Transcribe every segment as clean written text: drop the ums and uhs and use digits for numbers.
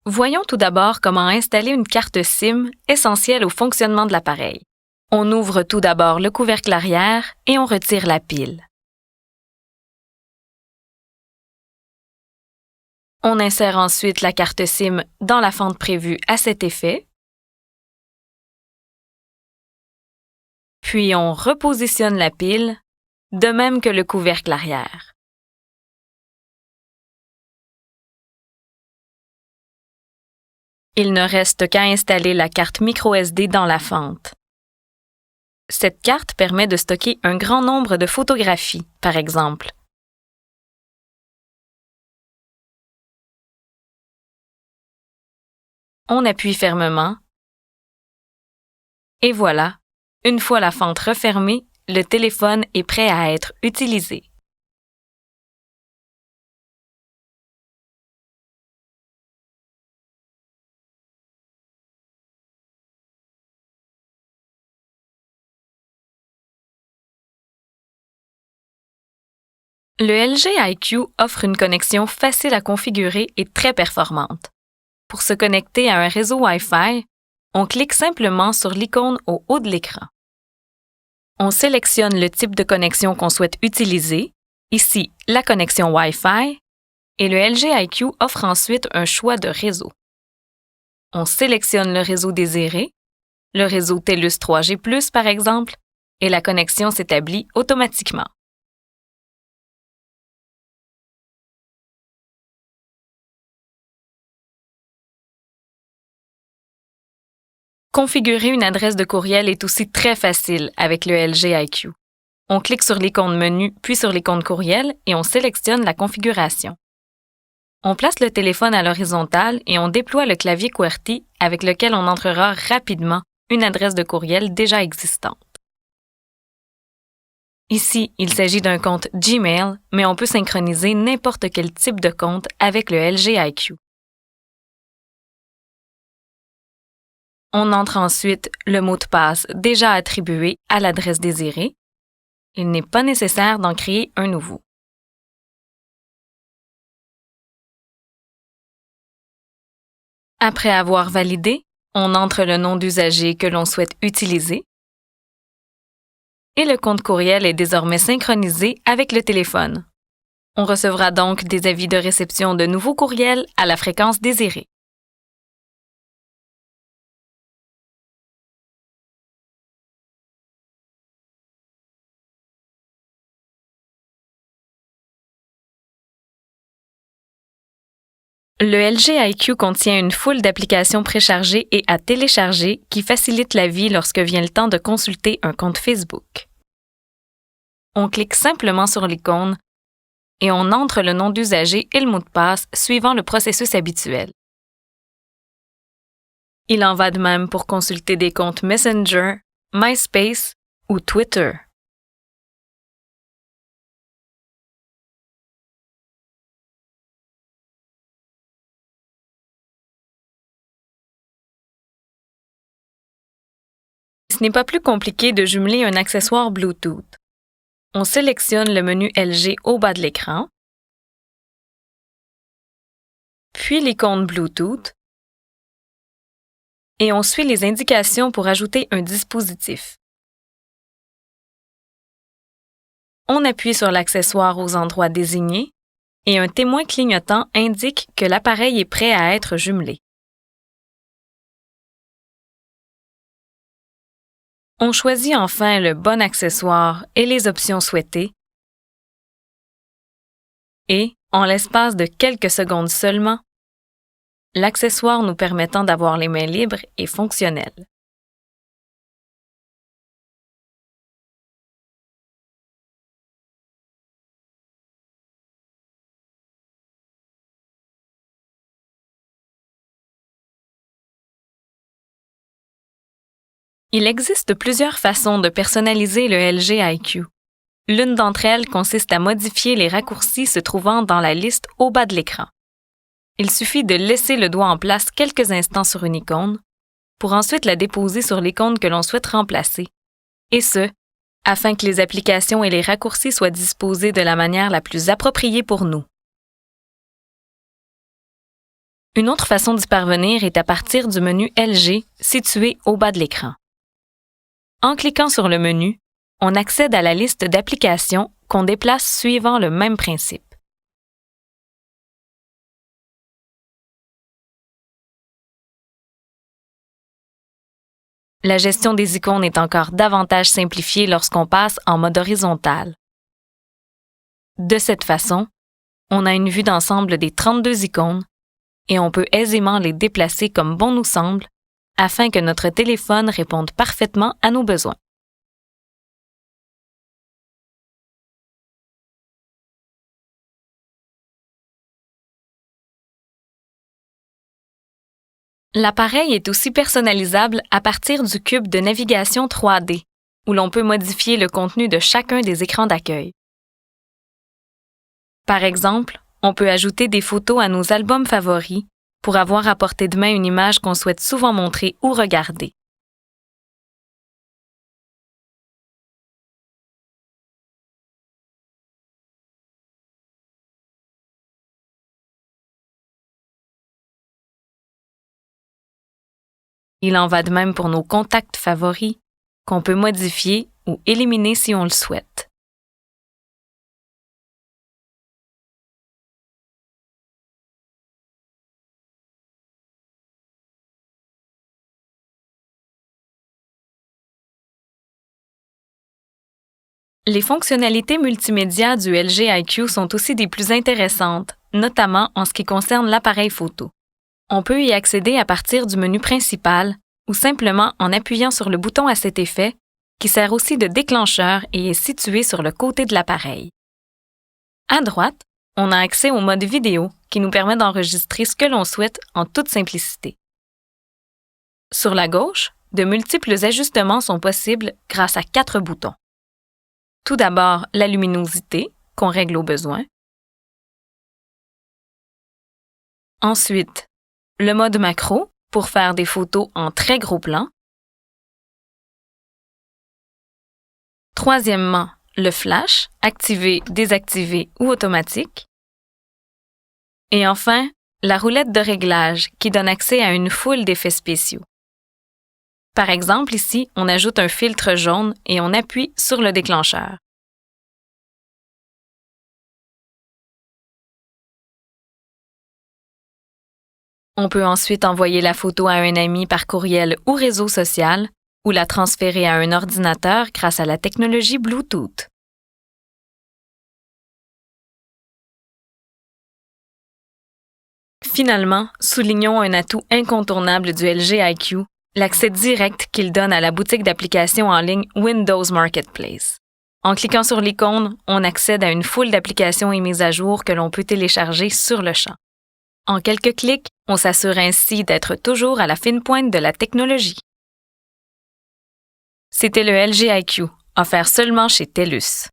Voyons tout d'abord comment installer une carte SIM essentielle au fonctionnement de l'appareil. On ouvre tout d'abord le couvercle arrière et on retire la pile. On insère ensuite la carte SIM dans la fente prévue à cet effet. Puis on repositionne la pile, de même que le couvercle arrière. Il ne reste qu'à installer la carte microSD dans la fente. Cette carte permet de stocker un grand nombre de photographies, par exemple. On appuie fermement. Et voilà, une fois la fente refermée, le téléphone est prêt à être utilisé. Le LG IQ offre une connexion facile à configurer et très performante. Pour se connecter à un réseau Wi-Fi, on clique simplement sur l'icône au haut de l'écran. On sélectionne le type de connexion qu'on souhaite utiliser, ici la connexion Wi-Fi, et le LG IQ offre ensuite un choix de réseau. On sélectionne le réseau désiré, le réseau TELUS 3G+, par exemple, et la connexion s'établit automatiquement. Configurer une adresse de courriel est aussi très facile avec le LG IQ. On clique sur l'icône menu puis sur l'icône courriel et on sélectionne la configuration. On place le téléphone à l'horizontale et on déploie le clavier QWERTY avec lequel on entrera rapidement une adresse de courriel déjà existante. Ici, il s'agit d'un compte Gmail, mais on peut synchroniser n'importe quel type de compte avec le LG IQ. On entre ensuite le mot de passe déjà attribué à l'adresse désirée. Il n'est pas nécessaire d'en créer un nouveau. Après avoir validé, on entre le nom d'usager que l'on souhaite utiliser et le compte courriel est désormais synchronisé avec le téléphone. On recevra donc des avis de réception de nouveaux courriels à la fréquence désirée. Le LG IQ contient une foule d'applications préchargées et à télécharger qui facilitent la vie lorsque vient le temps de consulter un compte Facebook. On clique simplement sur l'icône et on entre le nom d'usager et le mot de passe suivant le processus habituel. Il en va de même pour consulter des comptes Messenger, MySpace ou Twitter. Ce n'est pas plus compliqué de jumeler un accessoire Bluetooth. On sélectionne le menu LG au bas de l'écran, puis l'icône Bluetooth, et on suit les indications pour ajouter un dispositif. On appuie sur l'accessoire aux endroits désignés et un témoin clignotant indique que l'appareil est prêt à être jumelé. On choisit enfin le bon accessoire et les options souhaitées et, en l'espace de quelques secondes seulement, l'accessoire nous permettant d'avoir les mains libres est fonctionnel. Il existe plusieurs façons de personnaliser le LG IQ. L'une d'entre elles consiste à modifier les raccourcis se trouvant dans la liste au bas de l'écran. Il suffit de laisser le doigt en place quelques instants sur une icône pour ensuite la déposer sur l'icône que l'on souhaite remplacer, et ce, afin que les applications et les raccourcis soient disposés de la manière la plus appropriée pour nous. Une autre façon d'y parvenir est à partir du menu LG situé au bas de l'écran. En cliquant sur le menu, on accède à la liste d'applications qu'on déplace suivant le même principe. La gestion des icônes est encore davantage simplifiée lorsqu'on passe en mode horizontal. De cette façon, on a une vue d'ensemble des 32 icônes et on peut aisément les déplacer comme bon nous semble afin que notre téléphone réponde parfaitement à nos besoins. L'appareil est aussi personnalisable à partir du cube de navigation 3D, où l'on peut modifier le contenu de chacun des écrans d'accueil. Par exemple, on peut ajouter des photos à nos albums favoris pour avoir à portée de main une image qu'on souhaite souvent montrer ou regarder. Il en va de même pour nos contacts favoris, qu'on peut modifier ou éliminer si on le souhaite. Les fonctionnalités multimédia du LG IQ sont aussi des plus intéressantes, notamment en ce qui concerne l'appareil photo. On peut y accéder à partir du menu principal ou simplement en appuyant sur le bouton à cet effet, qui sert aussi de déclencheur et est situé sur le côté de l'appareil. À droite, on a accès au mode vidéo qui nous permet d'enregistrer ce que l'on souhaite en toute simplicité. Sur la gauche, de multiples ajustements sont possibles grâce à 4 boutons. Tout d'abord, la luminosité, qu'on règle au besoin. Ensuite, le mode macro, pour faire des photos en très gros plan. Troisièmement, le flash, activé, désactivé ou automatique. Et enfin, la roulette de réglage, qui donne accès à une foule d'effets spéciaux. Par exemple, ici, on ajoute un filtre jaune et on appuie sur le déclencheur. On peut ensuite envoyer la photo à un ami par courriel ou réseau social ou la transférer à un ordinateur grâce à la technologie Bluetooth. Finalement, soulignons un atout incontournable du LG IQ, l'accès direct qu'il donne à la boutique d'applications en ligne Windows Marketplace. En cliquant sur l'icône, on accède à une foule d'applications et mises à jour que l'on peut télécharger sur le champ. En quelques clics, on s'assure ainsi d'être toujours à la fine pointe de la technologie. C'était le LG IQ, offert seulement chez TELUS.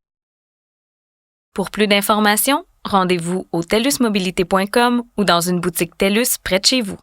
Pour plus d'informations, rendez-vous au telusmobilité.com ou dans une boutique TELUS près de chez vous.